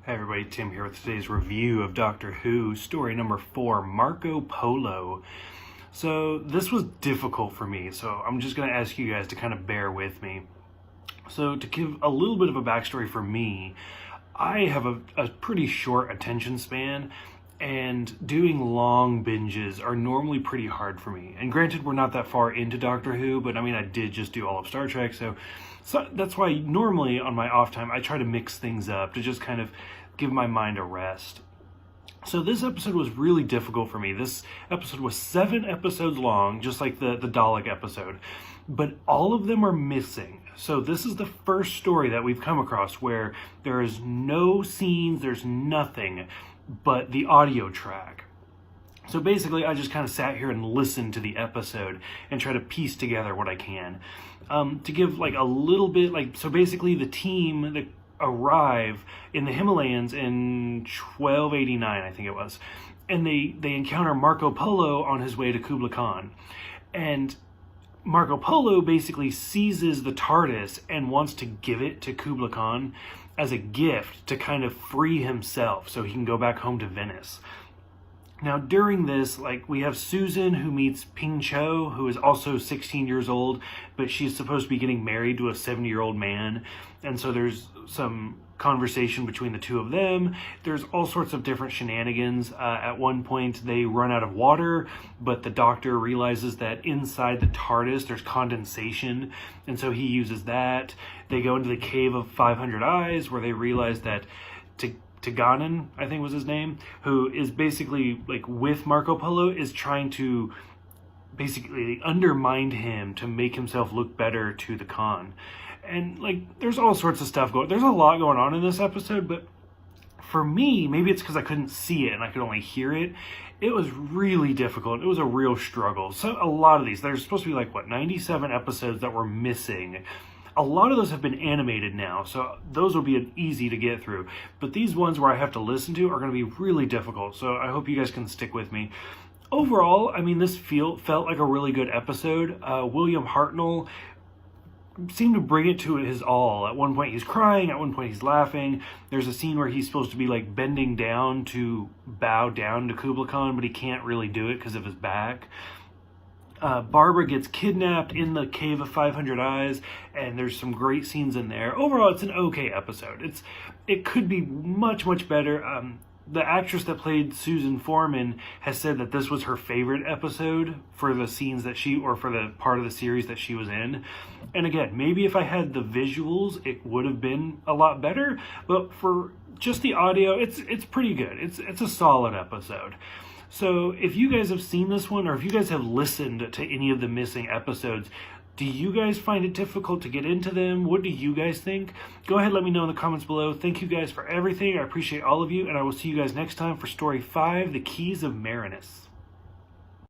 Hey everybody, Tim here with today's review of Doctor Who, story number 4, Marco Polo. So this was difficult for me, so I'm just going to ask you guys to kind of bear with me. So to give a little bit of a backstory for me, I have a pretty short attention span, and doing long binges are normally pretty hard for me. And granted, we're not that far into Doctor Who, but I mean, I did just do all of Star Trek, so that's why normally on my off time, I try to mix things up to just kind of give my mind a rest. So this episode was really difficult for me. This episode was 7 episodes long, just like the Dalek episode, but all of them are missing. So this is the first story that we've come across where there is no scenes, there's nothing but the audio track. So basically, I just kind of sat here and listened to the episode and try to piece together what I can. To give like a little bit, so basically the team that arrive in the Himalayas in 1289, I think it was, and they encounter Marco Polo on his way to Kublai Khan. And Marco Polo basically seizes the TARDIS and wants to give it to Kublai Khan as a gift to kind of free himself so he can go back home to Venice. Now, during this, we have Susan who meets Ping Cho, who is also 16 years old, but she's supposed to be getting married to a 70-year-old man. And so there's some conversation between the two of them. There's all sorts of different shenanigans. At one point, they run out of water, but the Doctor realizes that inside the TARDIS, there's condensation, and so he uses that. They go into the Cave of 500 Eyes, where they realize that Taganen, I think was his name, who is basically with Marco Polo, is trying to basically undermine him to make himself look better to the Khan. And there's all sorts of stuff there's a lot going on in this episode, but for me, maybe it's because I couldn't see it and I could only hear it. It was really difficult. It was a real struggle. So a lot of these, there's supposed to be 97 episodes that were missing. A lot of those have been animated now, so those will be easy to get through. But these ones where I have to listen to are going to be really difficult, so I hope you guys can stick with me. Overall, I mean, this felt like a really good episode. William Hartnell seemed to bring it to his all. At one point he's crying, at one point he's laughing. There's a scene where he's supposed to be bending down to bow down to Kublai Khan, but he can't really do it because of his back. Barbara gets kidnapped in the Cave of 500 Eyes, and there's some great scenes in there. Overall, it's an okay episode. It could be much, much better. The actress that played Susan Foreman has said that this was her favorite episode for the scenes for the part of the series that she was in. And again, maybe if I had the visuals, it would have been a lot better. But for just the audio, it's pretty good. It's a solid episode. So if you guys have seen this one, or if you guys have listened to any of the missing episodes, do you guys find it difficult to get into them? What do you guys think? Go ahead, let me know in the comments below. Thank you guys for everything. I appreciate all of you, and I will see you guys next time for Story 5, The Keys of Marinus.